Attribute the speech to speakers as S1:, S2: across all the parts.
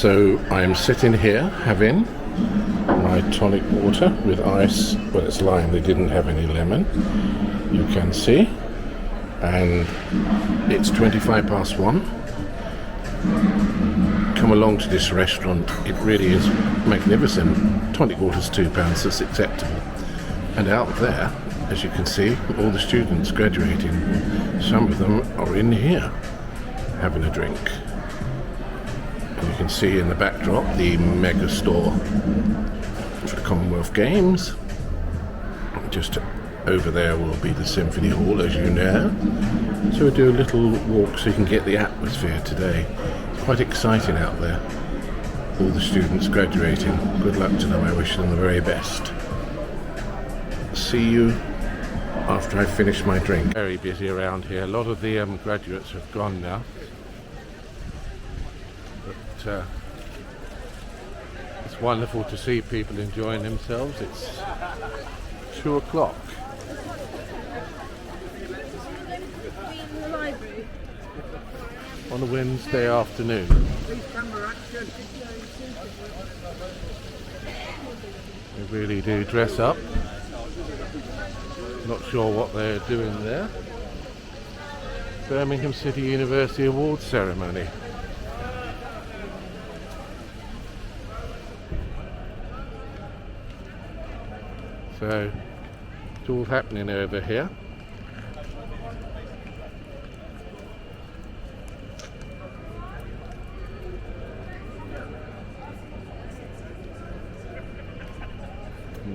S1: So I'm sitting here having my tonic water with ice. Well, it's lime, they didn't have any lemon, you can see. And it's 1:25. Come along to this restaurant, it really is magnificent. Tonic water's £2, that's acceptable. And out there, as you can see, all the students graduating, some of them are in here having a drink. And you can see in the backdrop the mega store for the Commonwealth Games. Just over there will be the Symphony Hall, as you know. So we'll do a little walk so you can get the atmosphere today. It's quite exciting out there. All the students graduating. Good luck to them, I wish them the very best. See you after I finish my drink. Very busy around here. A lot of the graduates have gone now. But it's wonderful to see people enjoying themselves. It's 2 o'clock. On a Wednesday afternoon. They really do dress up. Not sure what they're doing there. Birmingham City University Awards ceremony. So it's all happening over here.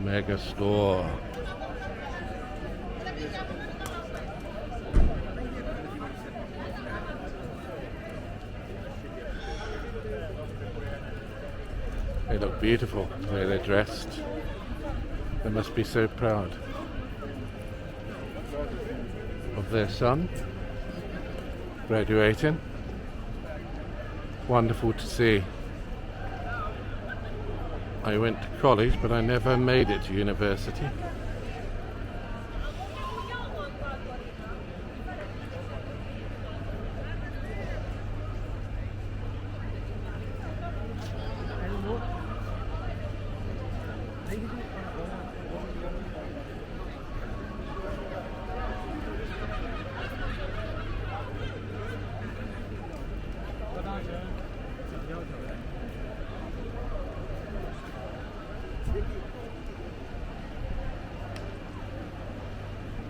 S1: Mega store. They look beautiful the way they're dressed. They must be so proud of their son graduating. Wonderful to see. I went to college, but I never made it to university.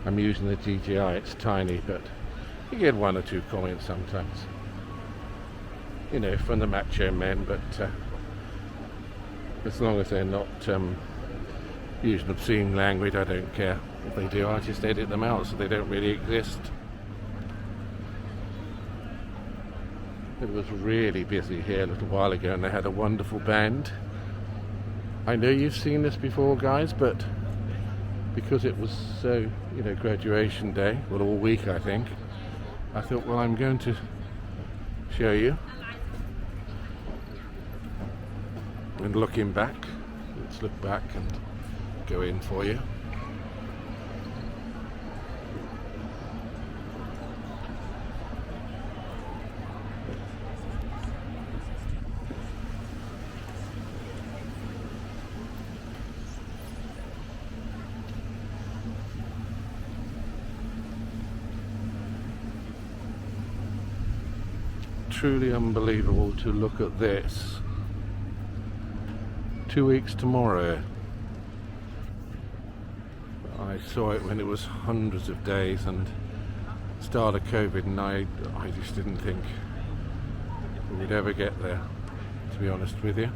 S1: I'm using the DJI, it's tiny, but you get 1 or 2 comments sometimes. You know, from the macho men, but as long as they're not using obscene language, I don't care. If they do, I just edit them out so they don't really exist. It was really busy here a little while ago and they had a wonderful band. I know you've seen this before, guys, but because it was so, you know, graduation day, well, all week I think, I thought, well, I'm going to show you. And looking back, let's look back and go in for you. Truly unbelievable to look at this. 2 weeks tomorrow. I saw it when it was hundreds of days and start of COVID, and I just didn't think we would ever get there, to be honest with you.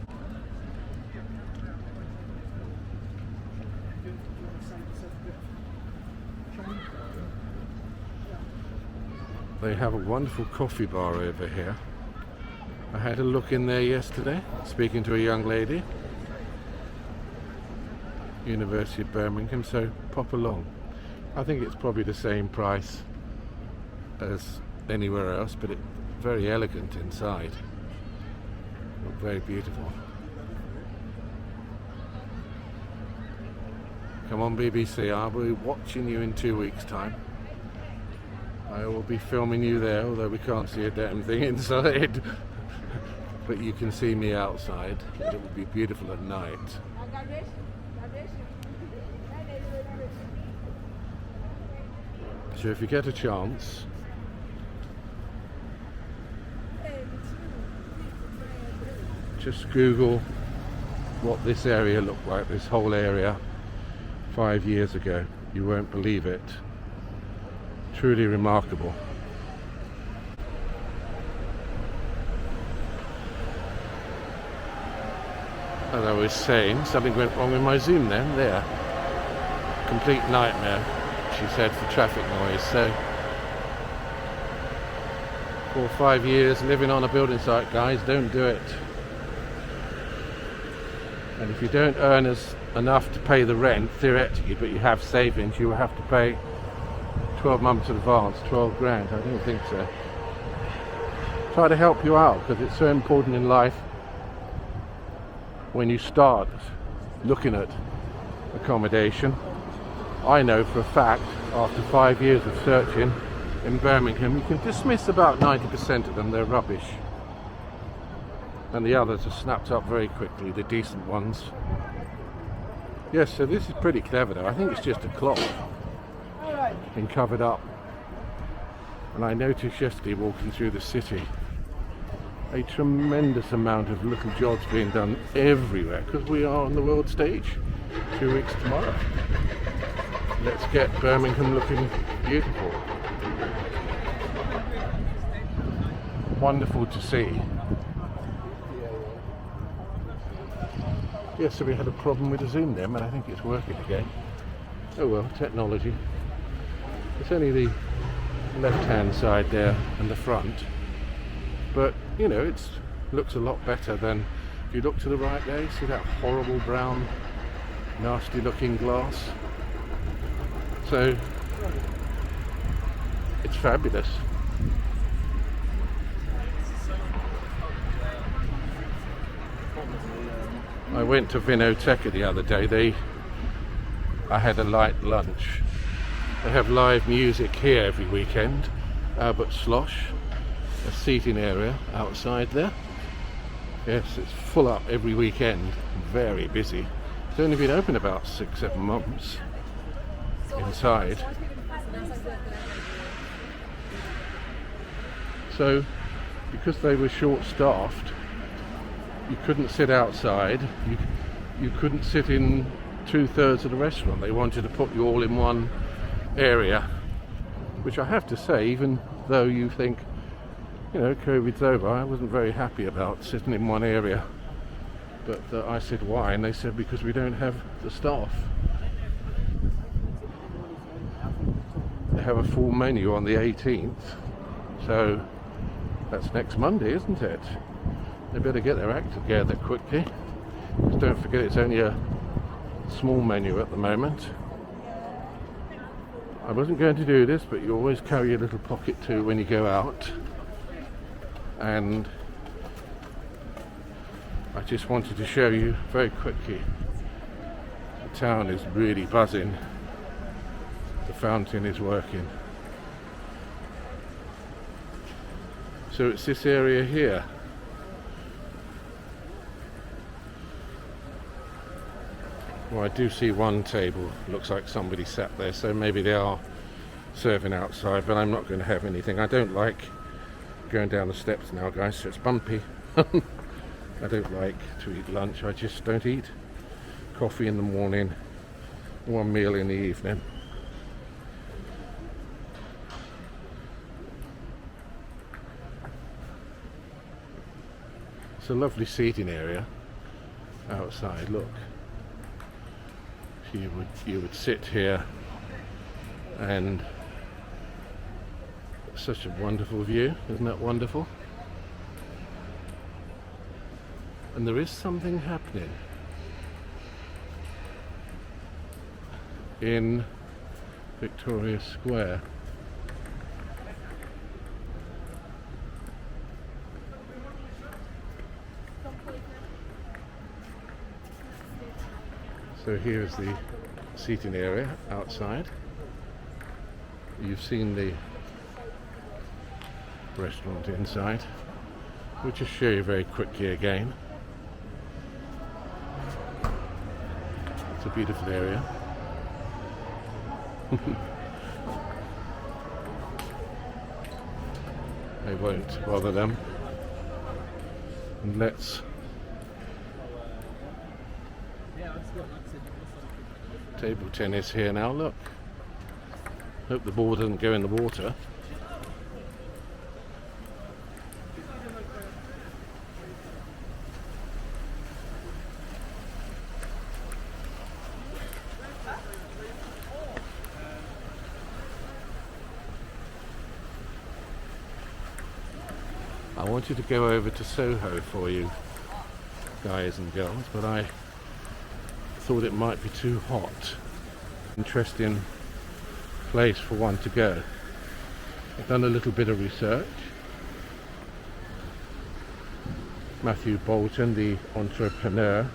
S1: They have a wonderful coffee bar over here. I had a look in there yesterday, speaking to a young lady. University of Birmingham, so pop along. I think it's probably the same price as anywhere else, but it's very elegant inside. Very beautiful. Come on, BBC, I'll be watching you in 2 weeks' time. I will be filming you there, although we can't see a damn thing inside. but you can see me outside. It would be beautiful at night. So if you get a chance, just Google what this area looked like, this whole area 5 years ago. You won't believe it. Truly remarkable. As I was saying, something went wrong with my Zoom then, there. Complete nightmare, she said, for traffic noise. So, 4 or 5 years living on a building site, guys, don't do it. And if you don't earn enough to pay the rent, theoretically, but you have savings, you will have to pay 12 months in advance, 12 grand. I don't think so. Try to help you out, because it's so important in life when you start looking at accommodation. I know for a fact, after 5 years of searching in Birmingham, you can dismiss about 90% of them, they're rubbish. And the others are snapped up very quickly, the decent ones. Yes, so this is pretty clever though. I think it's just a clock and covered up. And I noticed yesterday walking through the city a tremendous amount of little jobs being done everywhere, because we are on the world stage 2 weeks tomorrow. Let's get Birmingham looking beautiful. Wonderful to see. Yes, so we had a problem with the Zoom then, but I think it's working again. Oh well, technology. It's only the left-hand side there and the front, but you know, it looks a lot better than if you look to the right there. You see that horrible brown, nasty-looking glass. So it's fabulous. I went to Vinoteca the other day. I had a light lunch. They have live music here every weekend. Albert Slosh, a seating area outside there. Yes, it's full up every weekend. Very busy. It's only been open about 6-7 months inside. So, because they were short-staffed, you couldn't sit outside. You couldn't sit in 2/3 of the restaurant. They wanted to put you all in one area, which I have to say, even though you think, you know, COVID's over, I wasn't very happy about sitting in one area. But I said, why? And they said, because we don't have the staff. They have a full menu on the 18th, so that's next Monday, isn't it? They better get their act together quickly. Just don't forget it's only a small menu at the moment. I wasn't going to do this, but you always carry a little pocket too when you go out. And I just wanted to show you very quickly. The town is really buzzing. The fountain is working. So it's this area here. Well, I do see one table, looks like somebody sat there, so maybe they are serving outside, but I'm not going to have anything. I don't like going down the steps now, guys, so it's bumpy. I don't like to eat lunch. I just don't eat. Coffee in the morning, one meal in the evening. It's a lovely seating area outside, look. You would sit here, and such a wonderful view, isn't that wonderful? And there is something happening in Victoria Square. So here's the seating area outside. You've seen the restaurant inside. We'll just show you very quickly again. It's a beautiful area. I won't bother them. And let's table tennis here now, look. Hope the ball doesn't go in the water. I wanted to go over to Soho for you guys and girls, but I thought it might be too hot. Interesting place for one to go. I've done a little bit of research. Matthew Bolton, the entrepreneur,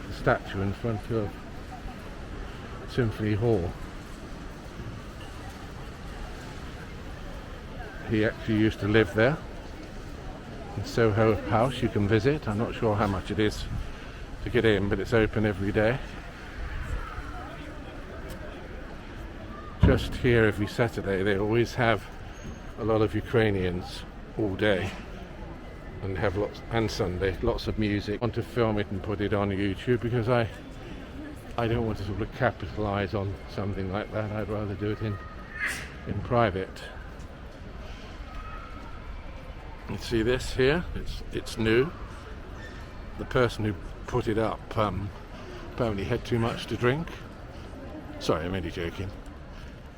S1: the statue in front of Symphony Hall. He actually used to live there. In Soho House you can visit. I'm not sure how much it is to get in, but it's open every day. Just here every Saturday they always have a lot of Ukrainians all day, and have and Sunday lots of music. I want to film it and put it on YouTube because I don't want to sort of capitalize on something like that. I'd rather do it in private. You see this here? It's new. The person who put it up apparently had too much to drink. Sorry, I'm only joking.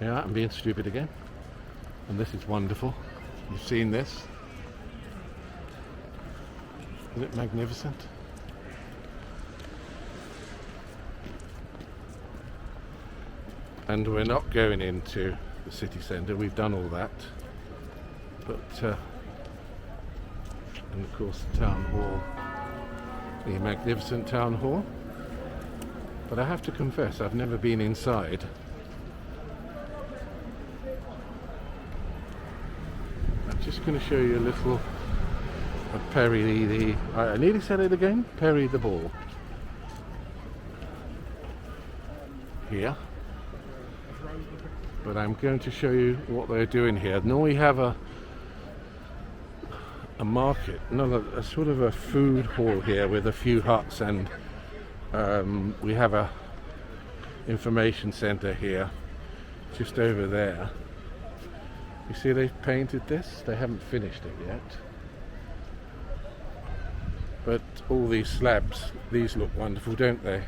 S1: Yeah, I'm being stupid again. And this is wonderful. You've seen this? Isn't it magnificent? And we're not going into the city centre. We've done all that. But and of course the town hall, the magnificent town hall. But I have to confess, I've never been inside. I'm just going to show you a little of Perry the... I nearly said it again, Perry the Ball. Here. But I'm going to show you what they're doing here. Now we have a market, a sort of a food hall here with a few huts, and we have a information centre here just over there. You see they've painted this? They haven't finished it yet. But all these slabs, these look wonderful, don't they?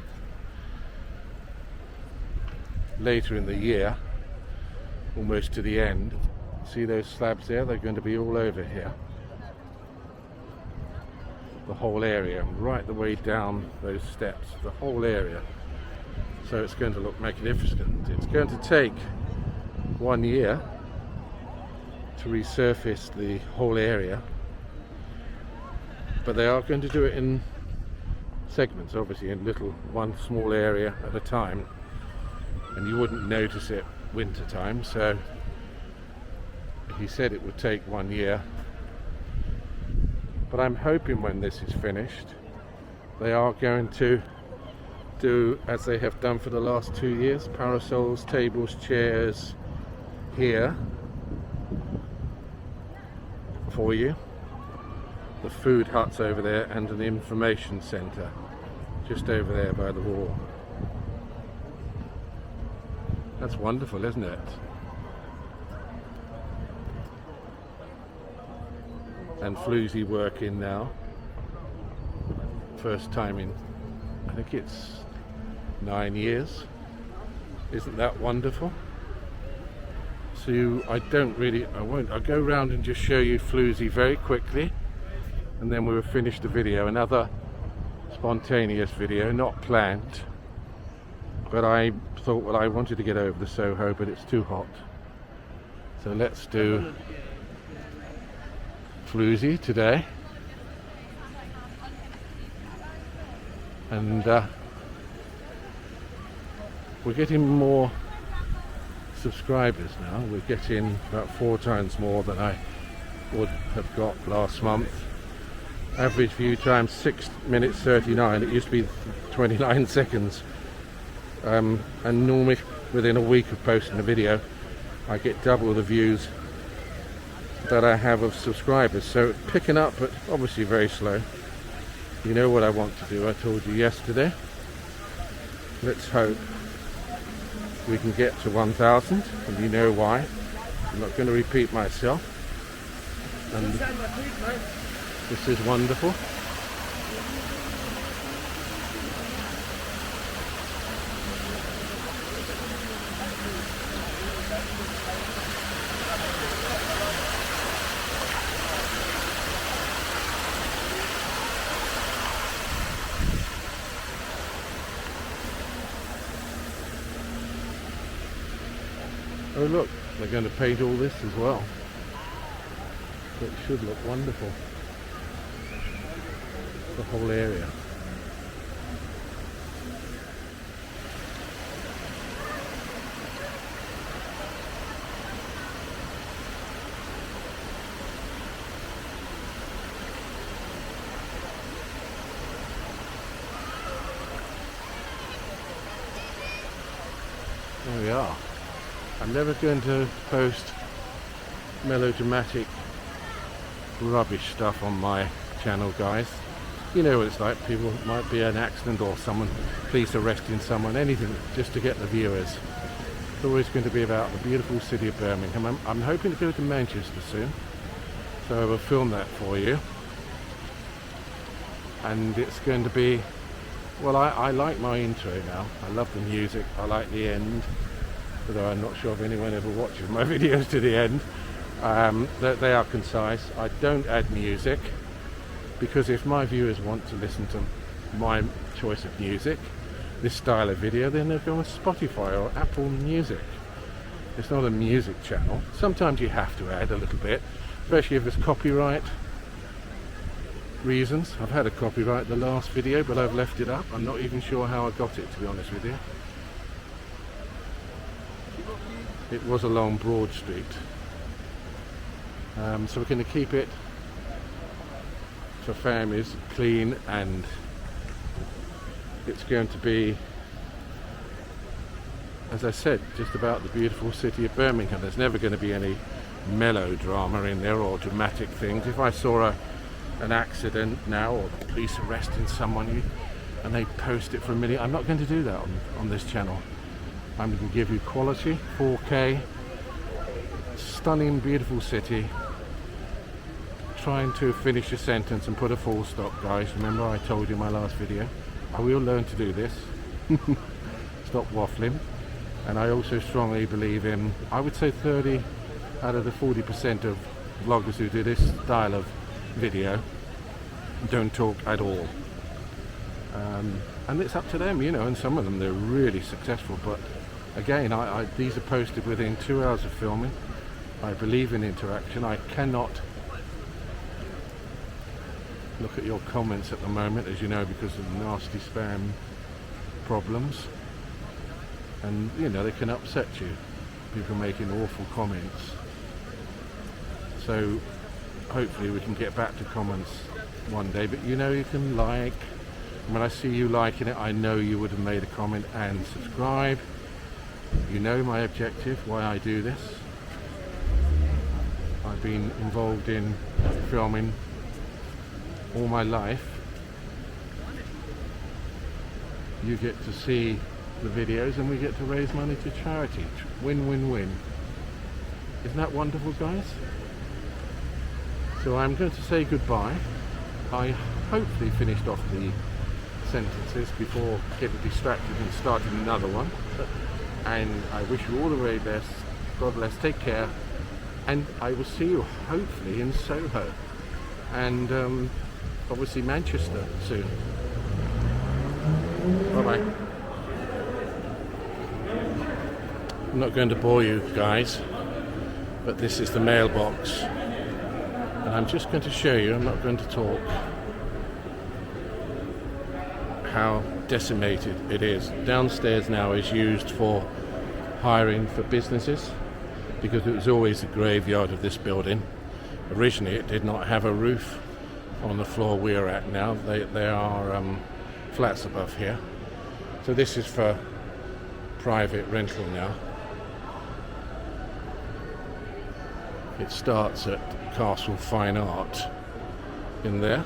S1: Later in the year, almost to the end, see those slabs there? They're going to be all over here. The whole area, right the way down those steps, the whole area. So it's going to look magnificent. It's going to take 1 year to resurface the whole area, but they are going to do it in segments, obviously in one small area at a time, and you wouldn't notice it winter time. So he said it would take 1 year. But I'm hoping when this is finished, they are going to do as they have done for the last 2 years, parasols, tables, chairs here for you, the food huts over there, and an information centre just over there by the wall. That's wonderful, isn't it? And Floozy working now. First time in, I think it's 9 years. Isn't that wonderful? So I'll go round and just show you Floozy very quickly, and then we'll finish the video. Another spontaneous video, not planned. But I thought, well, I wanted to get over the Soho, but it's too hot. So let's do Floozy today, and we're getting more subscribers now. We're getting about 4 times more than I would have got last month, Average view time 6 minutes 39. It used to be 29 seconds. And normally within a week of posting a video, I get double the views that I have of subscribers. So it's picking up, but obviously very slow. You know what I want to do, I told you yesterday. Let's hope we can get to 1,000, and you know why. I'm not going to repeat myself. And this is wonderful. Oh look, they're going to paint all this as well. So it should look wonderful. The whole area. There we are. I'm never going to post melodramatic rubbish stuff on my channel, guys. You know what it's like. People might be an accident or someone, police arresting someone, anything just to get the viewers. It's always going to be about the beautiful city of Birmingham. I'm hoping to go to Manchester soon, so I will film that for you. And it's going to be, well, I like my intro now. I love the music. I like the end, although I'm not sure if anyone ever watches my videos to the end. They are concise. I don't add music, because if my viewers want to listen to my choice of music, this style of video, then they'll go on Spotify or Apple Music. It's not a music channel. Sometimes you have to add a little bit, especially if it's copyright reasons. I've had a copyright the last video, but I've left it up. I'm not even sure how I got it, to be honest with you. It was along Broad Street. So we're going to keep it for families clean, and it's going to be, as I said, just about the beautiful city of Birmingham. There's never going to be any melodrama in there or dramatic things. If I saw an accident now, or the police arresting someone and they post it for a minute, I'm not going to do that on this channel. I'm going to give you quality, 4K, stunning, beautiful city. Trying to finish a sentence and put a full stop, guys. Remember I told you in my last video, I will learn to do this. Stop waffling. And I also strongly believe in, I would say 30 out of the 40% of vloggers who do this style of video don't talk at all. And it's up to them, you know, and some of them, they're really successful. But again, these are posted within 2 hours of filming. I believe in interaction. I cannot look at your comments at the moment, as you know, because of nasty spam problems, and you know, they can upset you, people making awful comments. So hopefully we can get back to comments one day. But you know, you can like, when I see you liking it, I know you would have made a comment and subscribe. You know my objective, why I do this. I've been involved in filming all my life. You get to see the videos and we get to raise money to charity. Win-win-win. Isn't that wonderful, guys? So I'm going to say goodbye. I hopefully finished off the sentences before getting distracted and starting another one. And I wish you all the very best. God bless, take care, and I will see you hopefully in Soho and obviously Manchester soon. Bye bye. I'm not going to bore you guys, but this is the mailbox, and I'm just going to show you, I'm not going to talk, how decimated it is. Downstairs now is used for hiring for businesses, because it was always the graveyard of this building. Originally it did not have a roof on the floor we're at now. They are flats above here. So this is for private rental now. It starts at Castle Fine Art in there.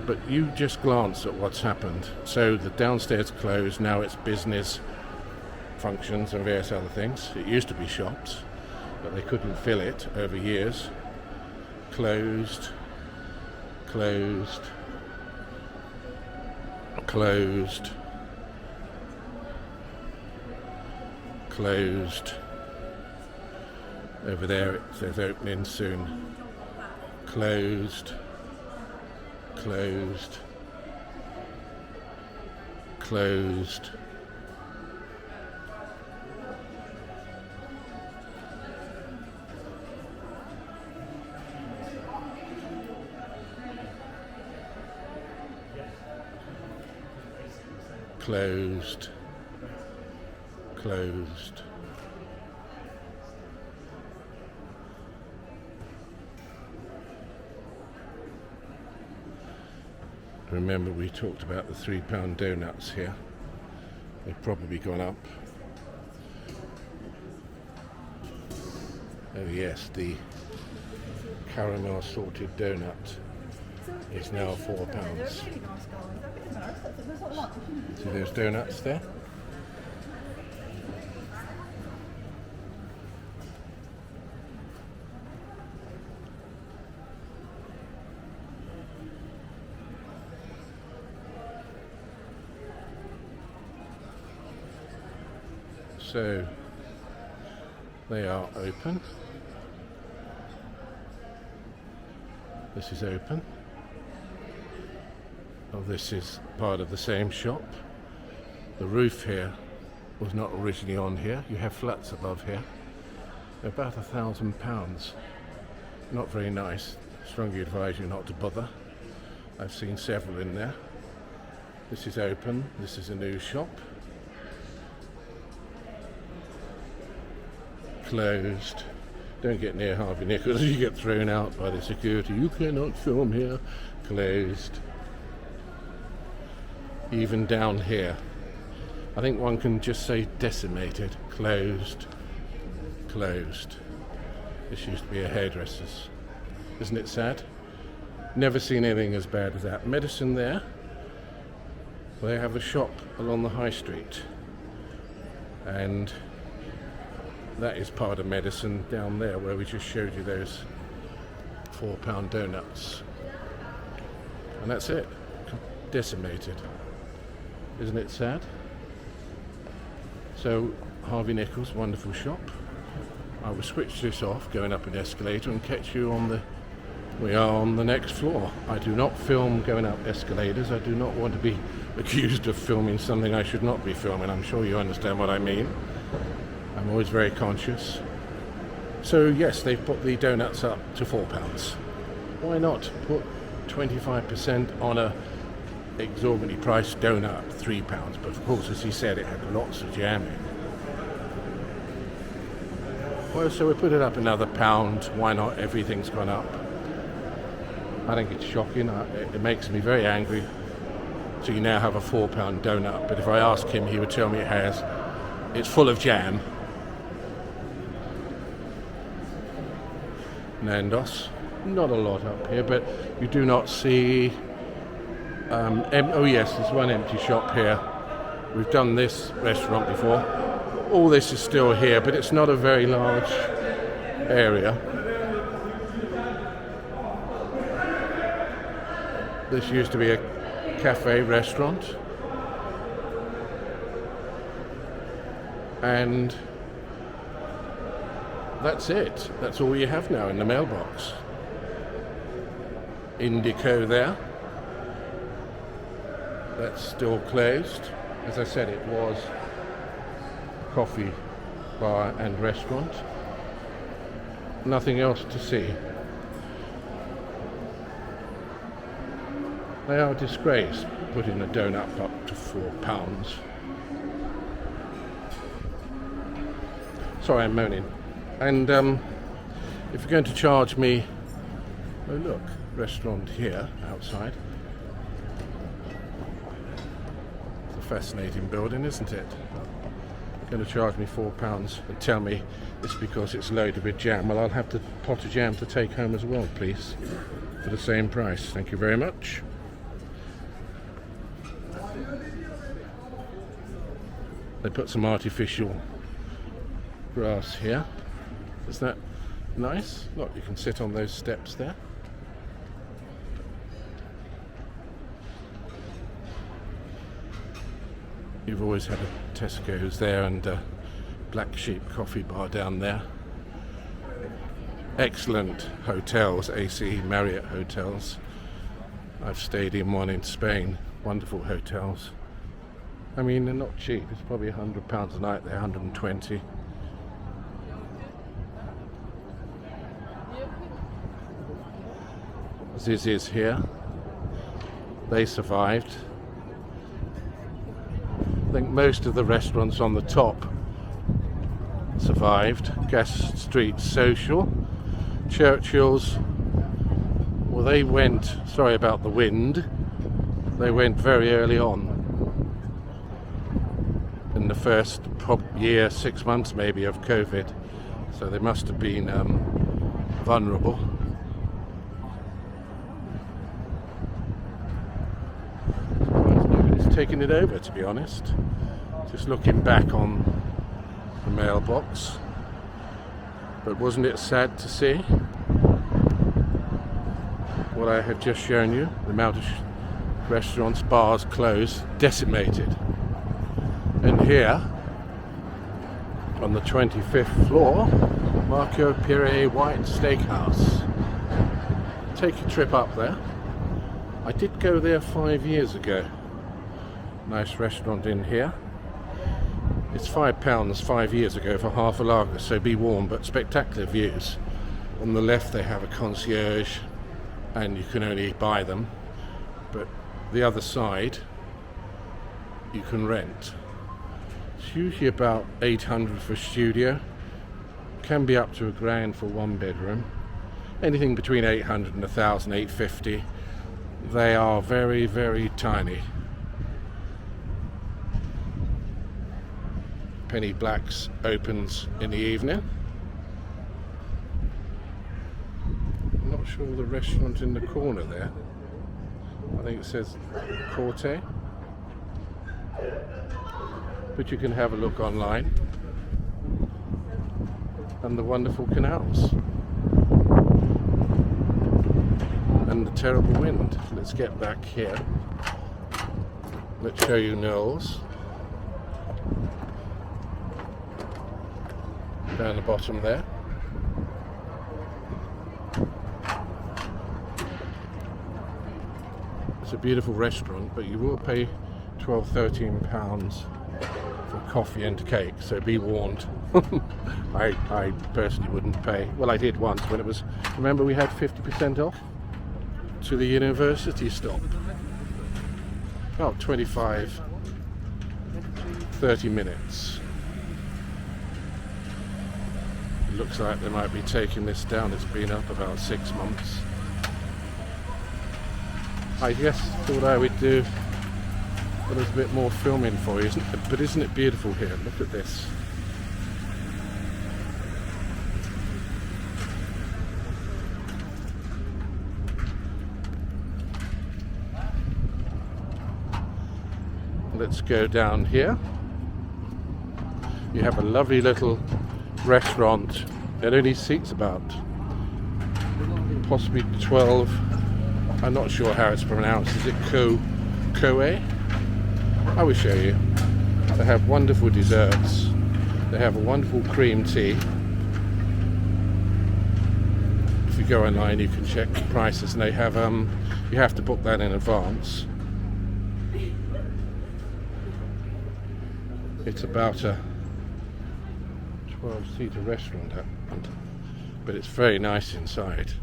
S1: But you just glance at what's happened. So the downstairs closed, now it's business functions and various other things. It used to be shops, but they couldn't fill it over years. Closed, closed, closed, closed. Over there it says opening soon. Closed, closed, closed. Closed, closed. Remember we talked about the £3 donuts here. They've probably gone up. Oh yes, the caramel salted donut is now £4. See those donuts there? So they are open. This is open. Oh, this is part of the same shop. The roof here was not originally on here. You have flats above here. They're about £1,000. Not very nice. Strongly advise you not to bother. I've seen several in there. This is open. This is a new shop. Closed. Don't get near Harvey Nichols, you get thrown out by the security. You cannot film here. Closed. Even down here, I think one can just say decimated. Closed. Closed. This used to be a hairdresser's. Isn't it sad? Never seen anything as bad as that. Medicine there. They have a shop along the high street, and that is part of medicine down there where we just showed you those £4 donuts. And that's it. Decimated. Isn't it sad? So Harvey Nichols, wonderful shop. I will switch this off, going up an escalator, and catch you on the... We are on the next floor. I do not film going up escalators. I do not want to be accused of filming something I should not be filming. I'm sure you understand what I mean. I'm always very conscious. So yes, they've put the donuts up to £4. Why not put 25% on a exorbitantly priced donut, £3? But of course, as he said, it had lots of jam in. Well, so we put it up another £1. Why not? Everything's gone up. I think it's shocking. It makes me very angry. So you now have a £4 donut, but if I ask him, he would tell me it's full of jam. Nandos, not a lot up here, but you do not see oh yes, there's one empty shop here. We've done this restaurant before. All this is still here, but it's not a very large area. This used to be a cafe restaurant, and that's it. That's all you have now in the mailbox. Indico there. That's still closed. As I said, it was coffee bar and restaurant. Nothing else to see. They are a disgrace, putting a donut up to £4. Sorry, I'm moaning. And if you're going to charge me Oh look, restaurant here outside. It's a fascinating building, isn't it? Going to charge me £4 and tell me it's because it's loaded with jam. Well, I'll have the pot of jam to take home as well, please, for the same price. Thank you very much. They put some artificial grass here. Is that nice? Look, you can sit on those steps there. You've always had a Tesco's there and a Black Sheep coffee bar down there. Excellent hotels, AC Marriott hotels. I've stayed in one in Spain. Wonderful hotels. I mean, they're not cheap. It's probably £100 a night there, 120. Ziz's here. They survived. I think most of the restaurants on the top survived. Gas Street Social. Churchill's, well, they went, sorry about the wind, they went very early on. In the first year, 6 months maybe of COVID. So they must have been vulnerable. Nobody's taking it over, to be honest. Just looking back on the Mailbox. But wasn't it sad to see what I have just shown you? The amount of restaurants, bars closed, decimated. And here, on the 25th floor, Marco Pire White Steakhouse. Take a trip up there. I did go there 5 years ago. Nice restaurant in here. It's £5 5 years ago for half a lager, so be warned, but spectacular views. On the left they have a concierge and you can only buy them, but the other side you can rent. It's usually about £800 for a studio, can be up to £1,000 for one bedroom. Anything between £800 and £1,000, £850. They are very, very tiny. Penny Black's opens in the evening. I'm not sure the restaurant in the corner there. I think it says Corte. But you can have a look online. And the wonderful canals. And the terrible wind. Let's get back here. Let's show you Knowles. Down the bottom there. It's a beautiful restaurant, but you will pay £12–13 for coffee and cake, so be warned. I personally wouldn't pay. Well, I did once when it was, remember we had 50% off to the university stop. About 25, 30 minutes. It looks like they might be taking this down. It's been up about 6 months. I just thought I would do a little bit more filming for you, but isn't it beautiful here? Look at this. Let's go down here. You have a lovely little restaurant. It only seats about possibly 12. I'm not sure how it's pronounced. Is it Koe? I will show you. They have wonderful desserts. They have a wonderful cream tea. If you go online, you can check prices, and they have you have to book that in advance. It's about a 12-seater restaurant, but it's very nice inside.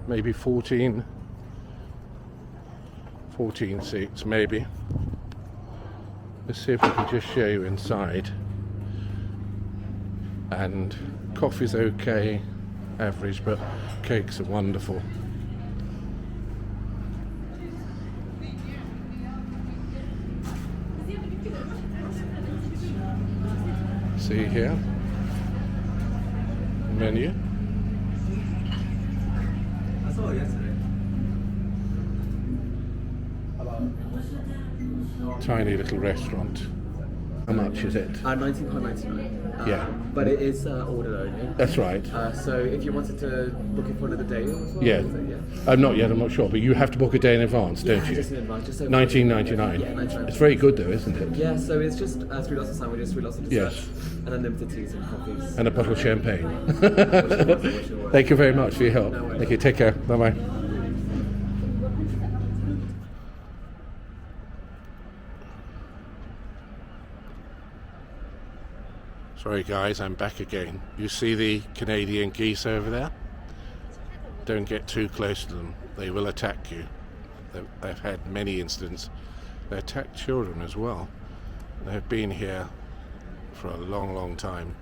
S1: Maybe 14 seats, maybe. Let's see if we can just show you inside. And coffee's okay, average, but cakes are wonderful. see here, menu.
S2: I saw it yesterday.
S1: Tiny little restaurant. How much is it?
S2: £19.99.
S1: Yeah.
S2: But it is order only.
S1: That's right.
S2: So if you wanted to book it for another day or so,
S1: Yeah. I'm not yet, I'm not sure, but you have to book a day in advance, don't you?
S2: Just in advance, just over
S1: $19.99.
S2: Yeah, $19.99.
S1: It's very good though, isn't it?
S2: Yeah, so it's just 3 lots of sandwiches, 3 lots of desserts,
S1: Yes.
S2: and unlimited teas and coffees.
S1: And a bottle of champagne.
S2: Which you want.
S1: Thank you very much for your help.
S2: No worries.
S1: Thank you, take care. Bye-bye. Sorry guys, I'm back again. You see the Canadian geese over there? Don't get too close to them. They will attack you. They've had many incidents. They attack children as well. They've been here for a long, long time.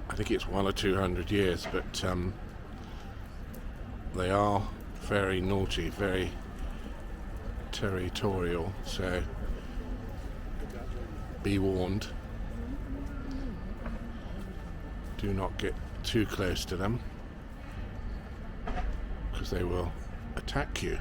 S1: I think it's 100 or 200 years, but they are very naughty, very territorial, so be warned. Do not get too close to them because they will attack you.